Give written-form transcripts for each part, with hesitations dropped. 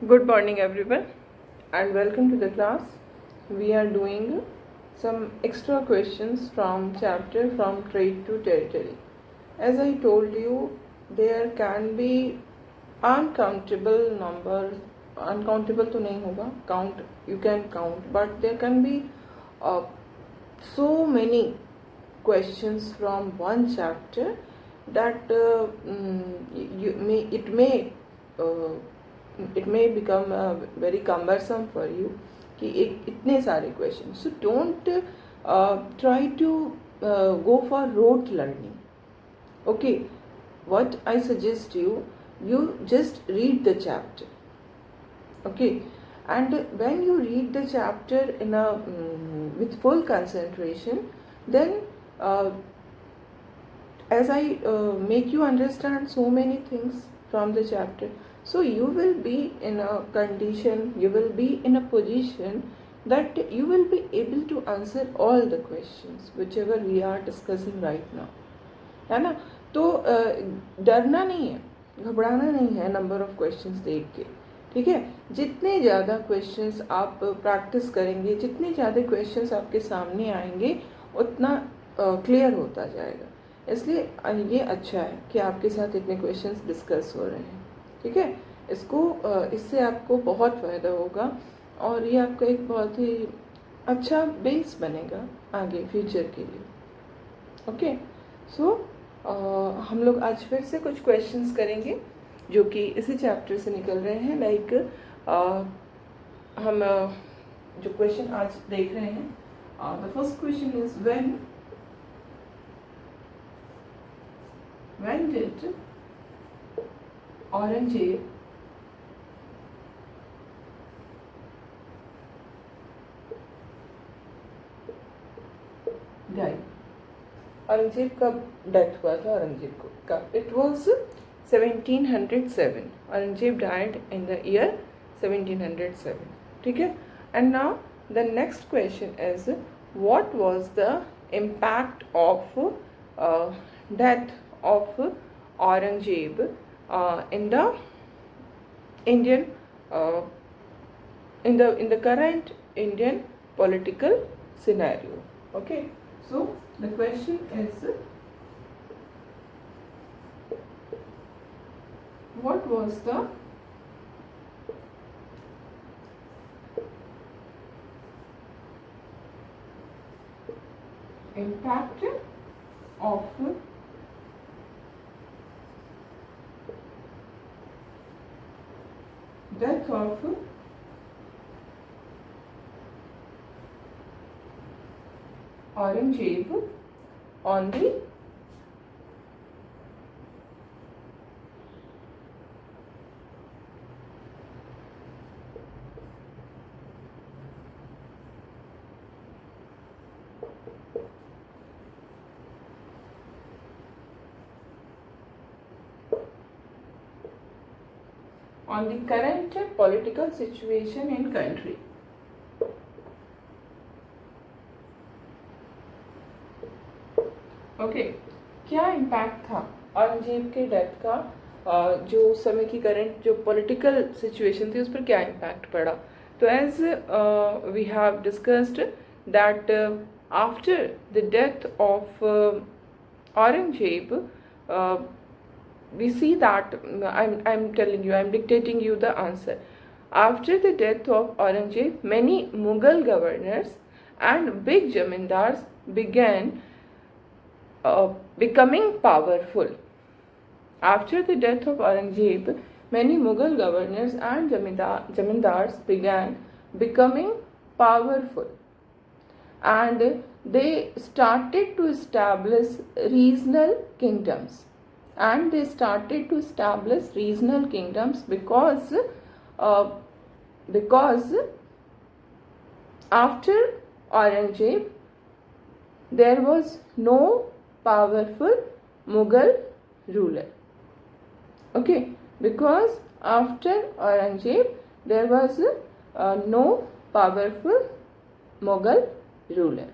Good morning, everyone, and welcome to the class. We are doing some extra questions from chapter from trade to territory. As I told you, there can be uncountable numbers. Uncountable to nahi hoga. Count, you can count, but there can be uh, so many questions from one chapter that uh, it may become very cumbersome for you कि इतने सारे question. So don't try to go for rote learning. Okay, what I suggest you just read the chapter. Okay, and when you read the chapter in a with full concentration, then as I make you understand so many things from the chapter, so you will be in a condition, you will be in a position that you will be able to answer all the questions whichever we are discussing right now. है ना? तो डरना नहीं है, घबराना नहीं है number of questions देख के. ठीक है, जितने ज़्यादा क्वेश्चंस आप प्रैक्टिस करेंगे, जितने ज़्यादा क्वेश्चंस आपके सामने आएंगे, उतना क्लियर होता जाएगा. इसलिए ये अच्छा है कि आपके साथ इतने क्वेश्चंस डिस्कस हो रहे हैं. ठीक है, इससे आपको बहुत फ़ायदा होगा और ये आपका एक बहुत ही अच्छा बेस बनेगा आगे फ्यूचर के लिए. ओके, सो हम लोग आज फिर से कुछ क्वेश्चंस करेंगे जो कि इसी चैप्टर से निकल रहे हैं. लाइक हम जो क्वेश्चन आज देख रहे हैं, the first question is when did Aurangzeb die? Aurangzeb कब डेथ हुआ था औरंगजेब को का? It was 1707. Aurangzeb died in the year 1707. ठीक है, and now the next question is what was the impact of death of Aurangzeb in the Indian in the current Indian political scenario. Okay, so the question is, what was the impact of death of Aurangzeb on the current political situation in country. Okay, क्या impact था औरंगजेब के death का? जो समय की current जो political situation थी उस पर क्या इम्पैक्ट पड़ा? तो as we have discussed that after the death of Aurangzeb, we see that I'm telling you, I'm dictating you the answer. After the death of Aurangzeb, many Mughal governors and big zamindars began becoming powerful. After the death of Aurangzeb, many Mughal governors and zamindars began becoming powerful, and they started to establish regional kingdoms. And they started to establish regional kingdoms because after Aurangzeb there was no powerful Mughal ruler. Okay, because after Aurangzeb there was no powerful Mughal ruler.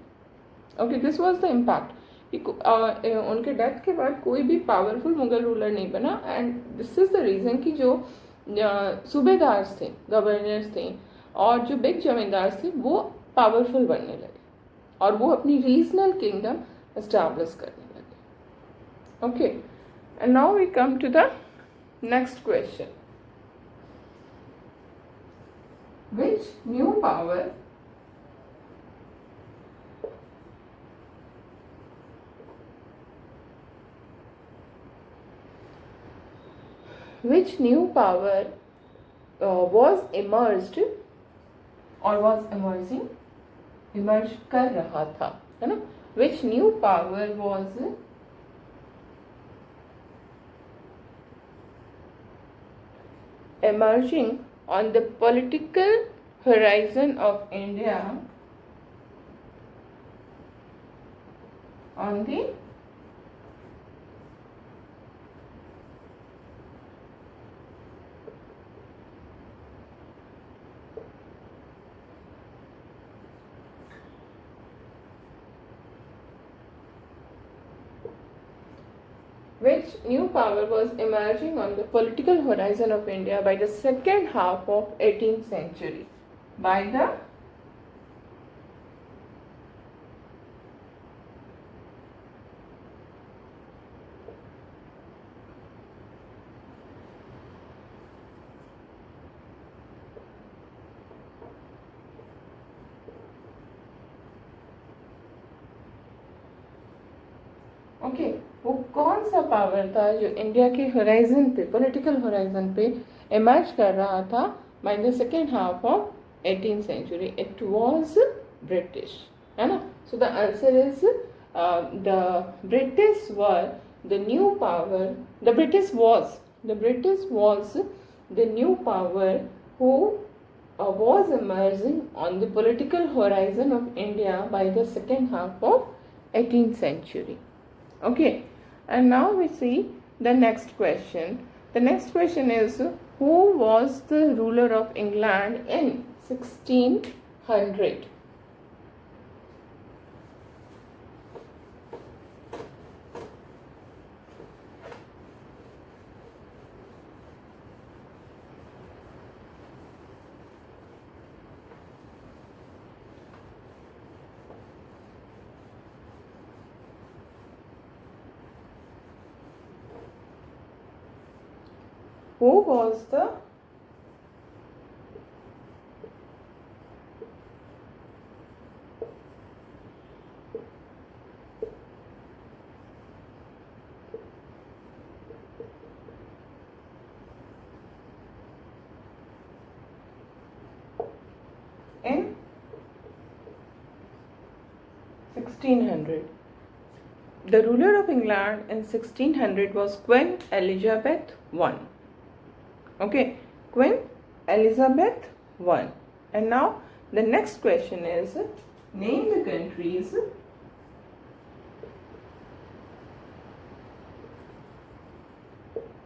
Okay, this was the impact. उनके death के बाद कोई भी powerful Mughal ruler नहीं बना. And this is the reason कि जो सूबेदार थे, गवर्नर्स थे, और जो बिग जमींदार थे वो पावरफुल बनने लगे और वो अपनी रीजनल किंगडम एस्टैब्लिश करने लगे. Okay, and now we come to the next question. Which new power was emerged or was emerging, emerge कर रहा था, है ना? Which new power was emerging on the political horizon of India, on the which new power was emerging on the political horizon of India by the second half of 18th century? By the okay वो कौन सा power था जो India के horizon पे, political horizon पे emerge कर रहा था by the second half of 18th century? It was British, है ना? So the answer is the British were the new power. The British was the new power who was emerging on the political horizon of India by the second half of 18th century. Okay, and now we see the next question. The next question is, who was the ruler of England in 1600? Who was the in 1600? The ruler of England in 1600 was Queen Elizabeth I. Okay, Queen Elizabeth I. And now the next question is, name the countries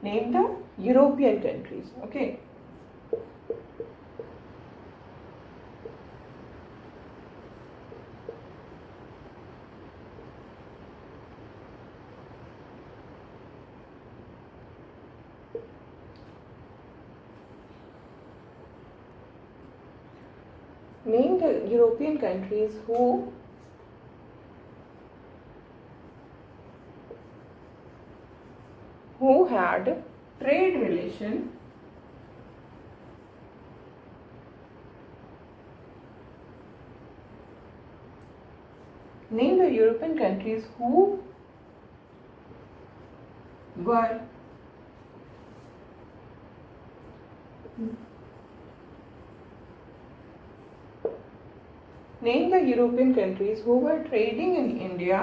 name the European countries. Okay, name the European countries who had trade relation name the European countries who were name the European countries who were trading in India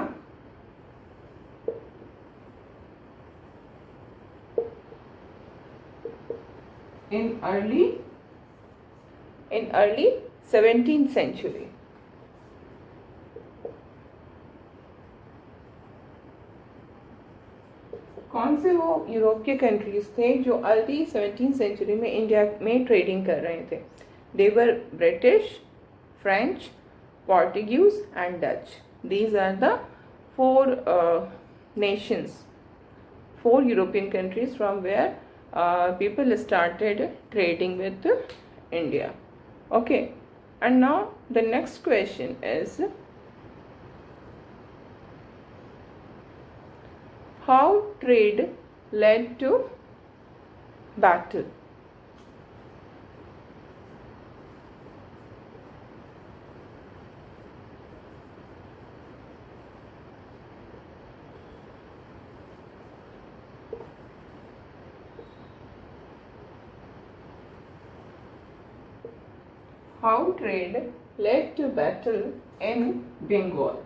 in early 17th century. कौन से वो Europe के countries थे जो early 17th century में India में trading कर रहे थे? They were British, French, Portuguese and Dutch. These are the four nations, 4 European countries from where people started trading with India. Okay, and now the next question is, how trade led to battle? How trade led to battle in Bengal?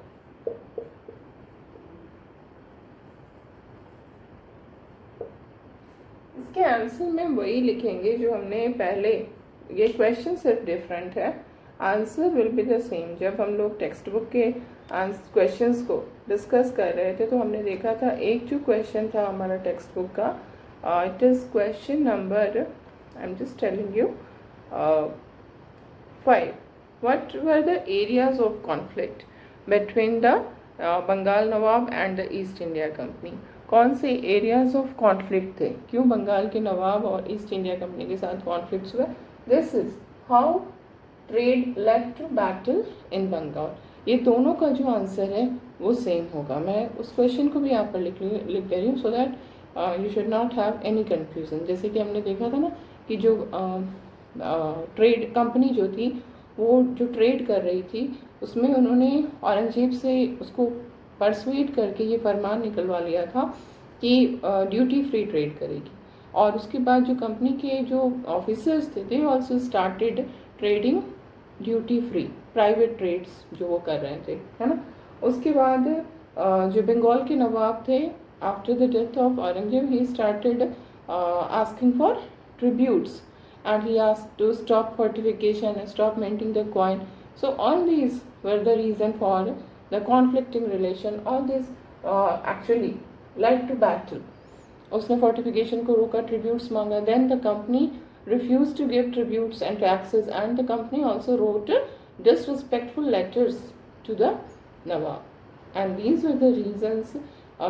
इसके answer में वही लिखेंगे जो हमने पहले, ये question सिर्फ different है, answer will be the same. जब हम लोग टेक्स्ट बुक के क्वेश्चंस को डिस्कस कर रहे थे तो हमने देखा था एक जो क्वेश्चन था हमारा टेक्स्ट बुक का, it is question number, I am just telling you, 5. What were the areas of conflict between the Bengal Nawab and the East India Company? कौन से एरियाज ऑफ कॉन्फ्लिक्ट थे, क्यों बंगाल के नवाब और ईस्ट इंडिया कंपनी के साथ कॉन्फ्लिक्ट्स हुए? This is how trade led to battle in Bengal. ये दोनों का जो आंसर है वो सेम होगा. मैं उस क्वेश्चन को भी यहाँ पर लिख दे रही हूँ so that you should not have any confusion. जैसे कि हमने देखा था ना कि जो ट्रेड कंपनी जो थी वो जो ट्रेड कर रही थी उसमें उन्होंने औरंगजेब से उसको परसुएट करके ये फरमान निकलवा लिया था कि ड्यूटी फ्री ट्रेड करेगी. और उसके बाद जो कंपनी के जो ऑफिसर्स थे they also started trading duty free, private trades जो वो कर रहे थे, है ना. उसके बाद जो बंगाल के नवाब थे, after the death of Aurangzeb he started asking for tributes and he asked to stop fortification and stop minting the coin. So all these were the reason for the conflicting relation. All this actually led to battle. उसने fortification को रोका, tributes मांगा. Then the company refused to give tributes and taxes, and the company also wrote disrespectful letters to the Nawab. And these were the reasons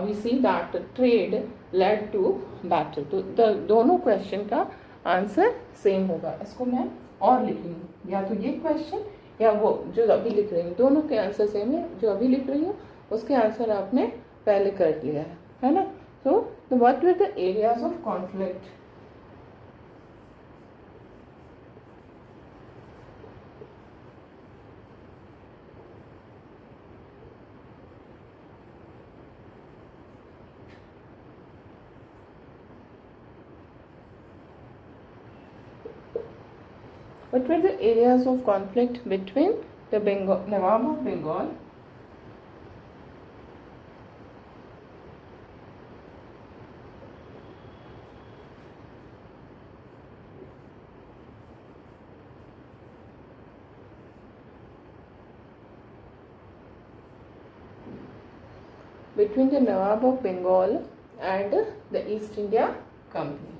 we see that trade led to battle. तो the दोनों question का answer same होगा. इसको मैं और लिख रही हूँ, या तो ये क्वेश्चन या वो जो अभी लिख रही हूँ, दोनों के आंसर सेम है. जो अभी लिख रही हूँ उसके आंसर आपने पहले कर लिया है ना. तो what were the areas of conflict? What were the areas of conflict between the Nawab of Bengal and the East India Company?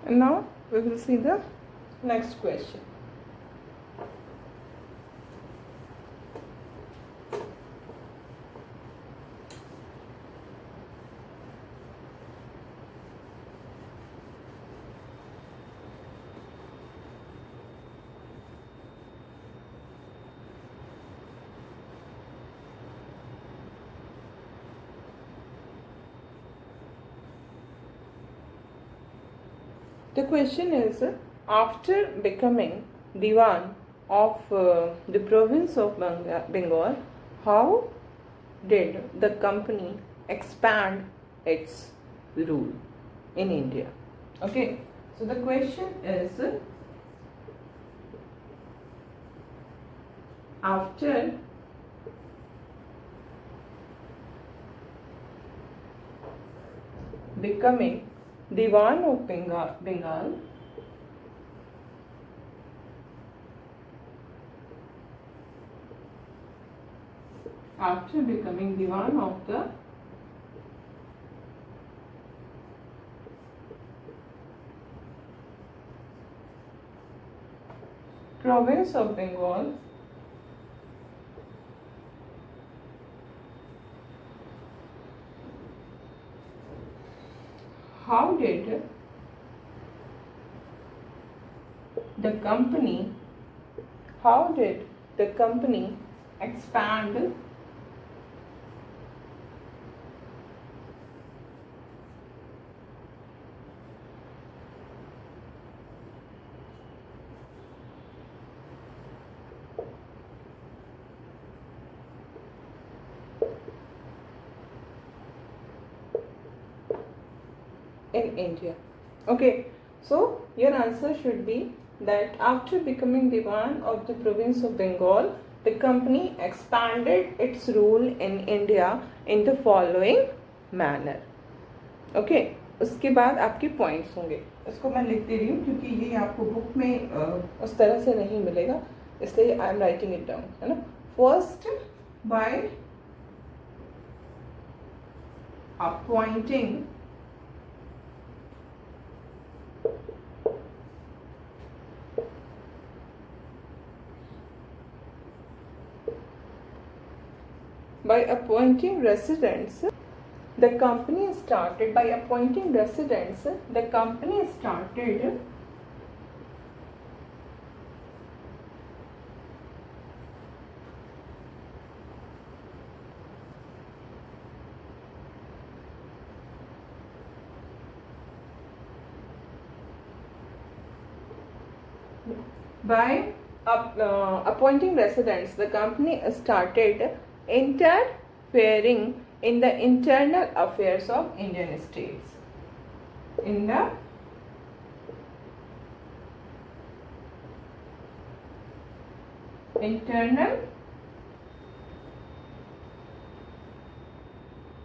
And now we will see the next question. The question is, after becoming Diwan of the province of Bengal, how did the company expand its rule in India? Okay, so the question is, after becoming Diwan of Bengal, after becoming Diwan of the province of Bengal, how did the company expand in India? Okay, so your answer should be that after becoming Diwan of the province of Bengal, the company expanded its rule in India in the following manner. Okay, उसके बाद आपके points होंगे. इसको मैं लिख दे रही हूँ क्योंकि ये आपको बुक में उस तरह से नहीं मिलेगा, इसलिए I am writing it down, है ना. First, by appointing residents, the company started interfering in the internal affairs of Indian states. In the internal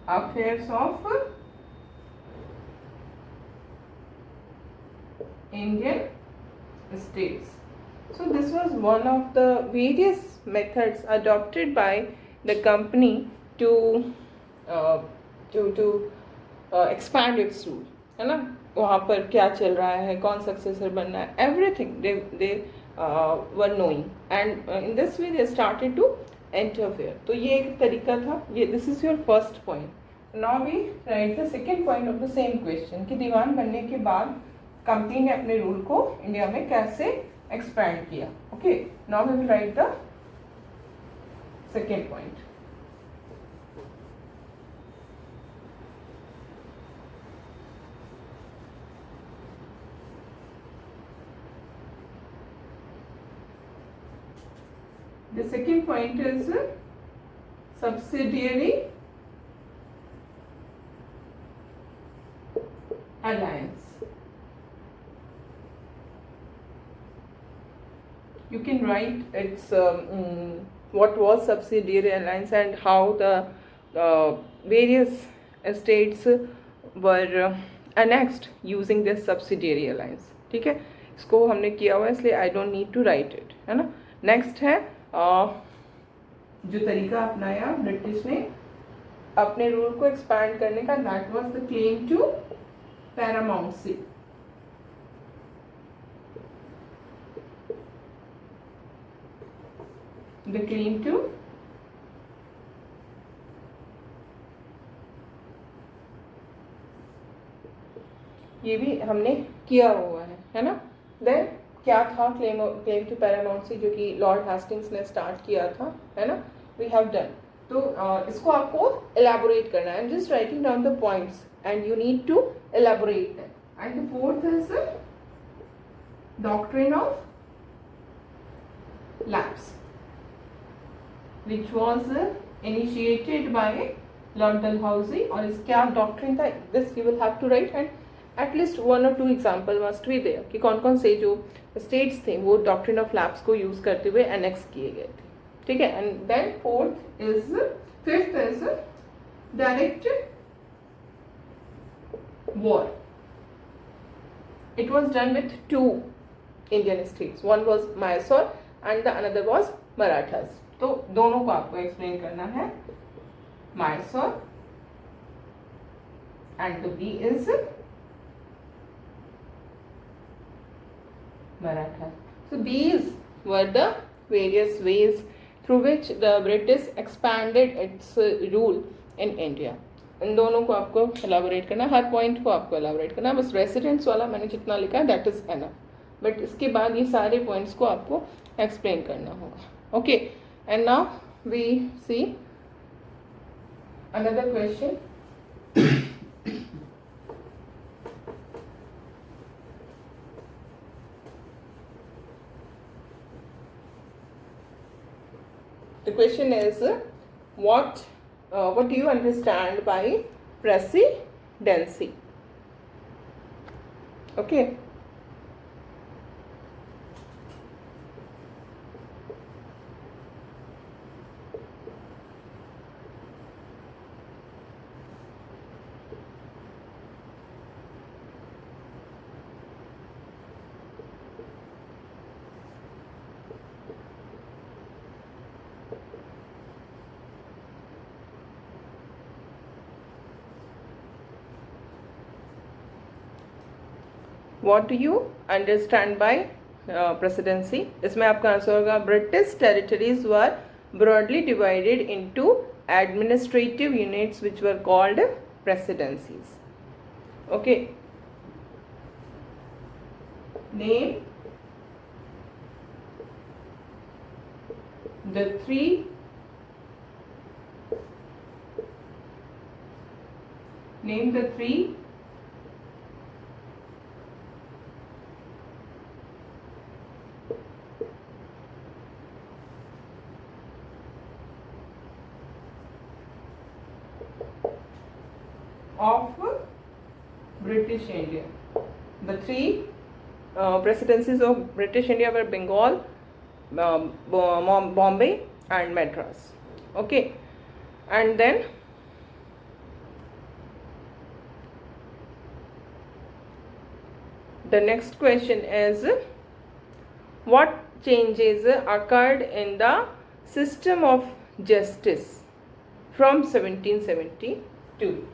affairs of Indian states. So this was one of the various methods adopted by the company to expand its rule, है ना. वहाँ पर क्या चल रहा है, कौन successor बनना है, everything they were knowing, and in this way they started to interfere. तो ये एक तरीका था. ये this is your first point. Now we write the second point of the same question कि दीवान बनने के बाद कंपनी ने अपने रूल को इंडिया में कैसे एक्सपैंड किया. Okay, now we will write the second point. The second point is subsidiary alliance. You can write its what was subsidiary alliance and how the various states were annexed using this subsidiary alliance. ठीक है, इसको हमने किया हुआ है इसलिए I don't need to write it, है ना. नेक्स्ट है जो तरीका अपनाया ब्रिटिश ने अपने रूल को एक्सपैंड करने का, that was the claim to paramountcy. The claim to ये भी हमने किया हुआ है ना. देन क्या था क्लेम टू पैरामाउंसी जो कि लॉर्ड हेस्टिंग्स ने स्टार्ट किया था, है ना. We have done. तो इसको आपको एलैबोरेट करना है. Just writing down the points and you need to elaborate them. And the fourth is doctrine of lapse, which was initiated by Lord Dalhousie. और इस क्या डॉक्ट्रिन था, this you will have to write, and at least one or two example must be there कि कौन कौन से जो states थे वो डॉक्ट्रिन ऑफ लैप्स को यूज करते हुए एनेक्स किए गए थे. ठीक है. And then fifth is direct war. It was done with two Indian states. One was Mysore and the another was Marathas. तो दोनों को आपको एक्सप्लेन करना है. Mysore, and the B is Maratha. So these were the various ways through which the British expanded its rule in India. इन दोनों को आपको elaborate करना, हर पॉइंट को आपको एलाबोरेट करना, बस रेसिडेंट्स वाला मैंने जितना लिखा है दैट इज एनफ, बट इसके बाद ये सारे पॉइंट्स को आपको एक्सप्लेन करना होगा. Okay, and now we see another question. The question is, what do you understand by presidency? Okay. What do you understand by presidency? इसमें आपका आंसर होगा British territories were broadly divided into administrative units which were called presidencies. Okay. Name the three of British India. The three presidencies of British India were Bengal, Bombay and Madras. Okay, and then the next question is, what changes occurred in the system of justice from 1772?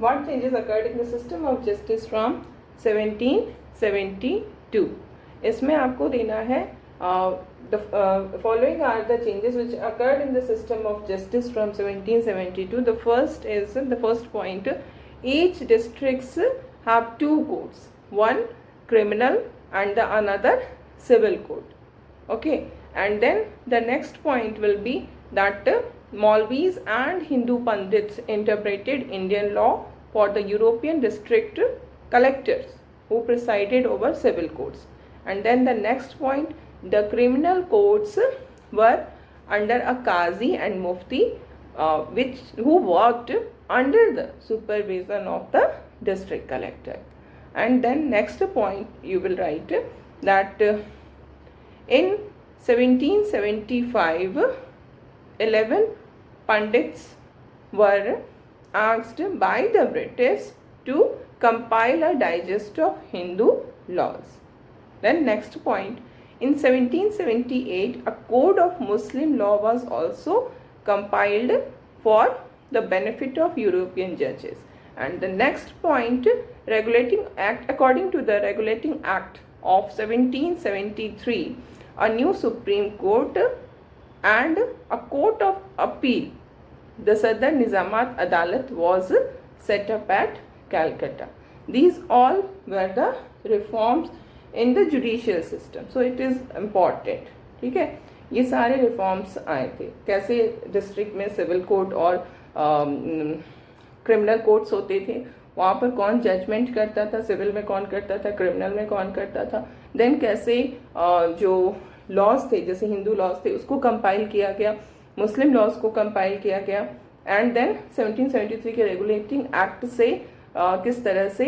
What changes occurred in the system of justice from 1772? इसमें आपको देना है the following are the changes which occurred in the system of justice from 1772. The first point, each districts have two courts, one criminal and the another civil court. Okay, and then the next point will be that Maulvis and Hindu Pandits interpreted Indian law for the European district collectors who presided over civil courts. And then the next point, the criminal courts were under a Qazi and Mufti who worked under the supervision of the district collector. And then next point you will write that in 1775 11 Pandits were asked by the British to compile a digest of Hindu laws. Then next point, in 1778 a code of Muslim law was also compiled for the benefit of European judges. And the next point, regulating act, according to the regulating act of 1773, a new Supreme Court and a court of appeal, the Southern Nizamat Adalat, was set up at Calcutta. These all were the reforms in the judicial system. So it is important. ठीक है, ये सारे reforms आए थे. कैसे district में civil court और criminal courts होते थे, वहाँ पर कौन जजमेंट करता था, सिविल में कौन करता था, क्रिमिनल में कौन करता था. देन कैसे जो लॉज थे, जैसे हिंदू लॉज थे, उसको कंपाइल किया गया, मुस्लिम लॉज को कंपाइल किया गया, एंड देन 1773 के रेगुलेटिंग एक्ट से किस तरह से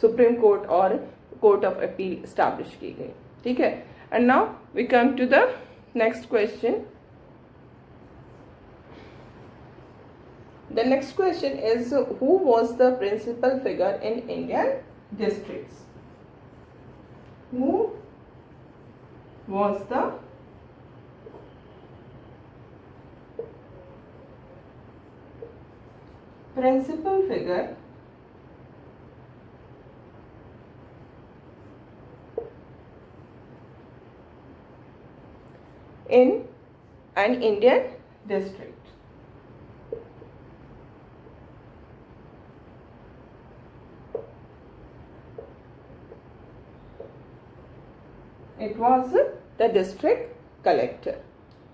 सुप्रीम कोर्ट और कोर्ट ऑफ अपील स्टैब्लिश की गई. ठीक है. And now we come to the next question. The next question is, who was the principal figure in Indian districts? Who was the principal figure in an Indian district? It was the district collector.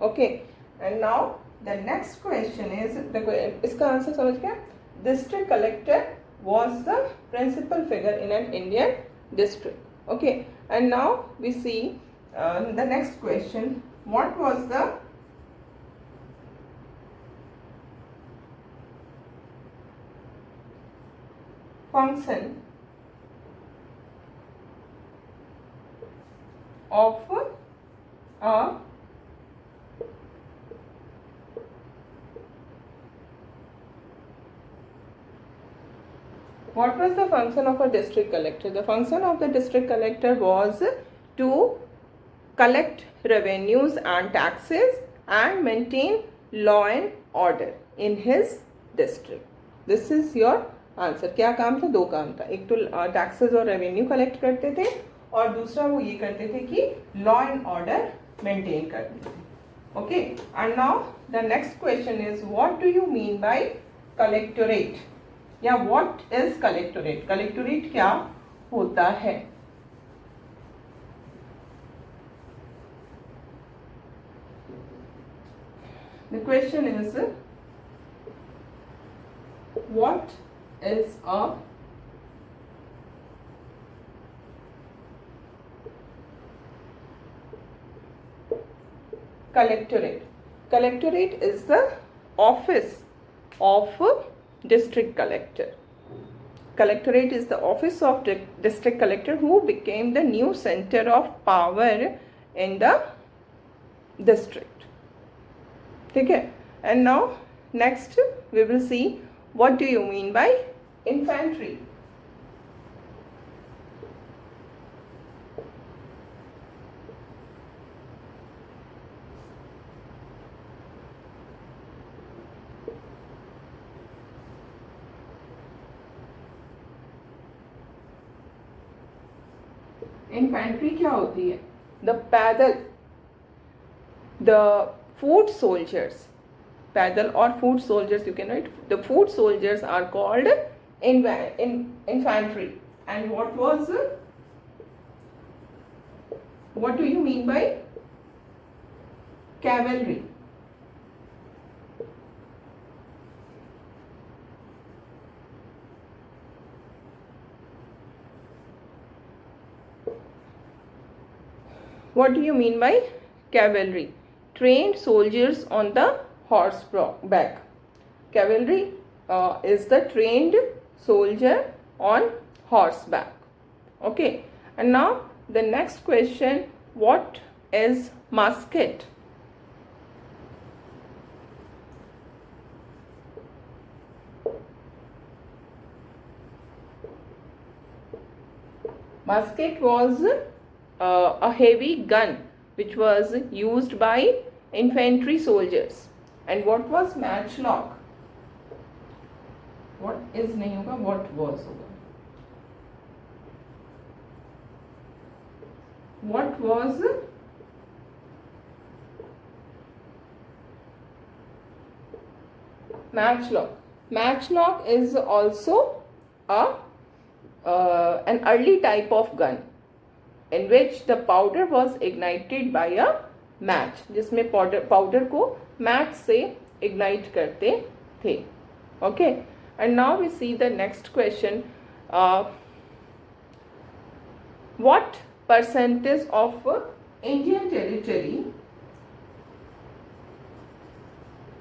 Okay. And now the next question is, इसका answer समझ गया? District collector was the principal figure in an Indian district. Okay. And now we see the next question. What was the function of a what was the function of a district collector? The function of the district collector was to collect revenues and taxes and maintain law and order in his district. This is your answer. क्या काम था? दो काम था. एक तो taxes और revenue collect करते थे और दूसरा वो ये करते थे कि लॉ एंड ऑर्डर मेंटेन करते थे. Okay. And now the next question is, what do you mean by collectorate, या व्हाट इज कलेक्टोरेट? कलेक्टोरेट क्या होता है? The question is, what is a collectorate? Collectorate is the office of district collector. Collectorate is the office of district collector who became the new center of power in the district. ठीक है. And now next we will see, what do you mean by infantry? Infantry क्या होती है? The पैदल, the foot soldiers, पैदल और foot soldiers, you can write. The foot soldiers are called infantry. And what do you mean by cavalry? What do you mean by cavalry? Trained soldiers on the horseback. Cavalry is the trained soldier on horseback. Okay. And now the next question, what is musket? Musket was a heavy gun which was used by infantry soldiers. And what was matchlock? What is नहीं होगा, what was होगा. What was matchlock? Matchlock is also an early type of gun in which the powder was ignited by a match, जिसमें powder को match से ignite करते थे. Okay. And now we see the next question. What percentage of Indian territory,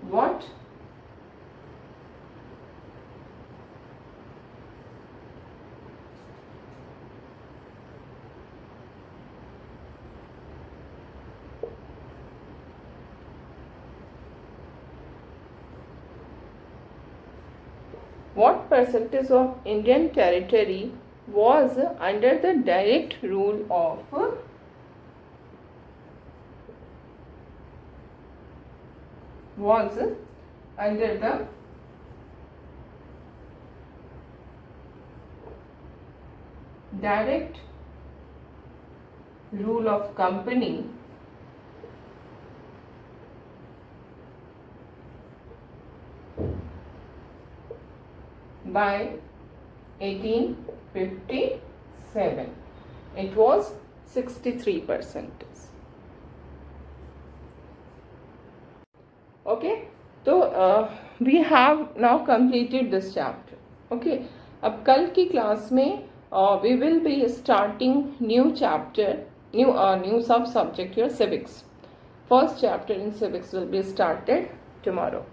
what percentage of Indian territory was under the direct rule of company by 1857. It was 63%. Okay, so we have now completed this chapter. Okay, अब कल की class में we will be starting new chapter, new sub subject here, civics. First chapter in civics will be started tomorrow.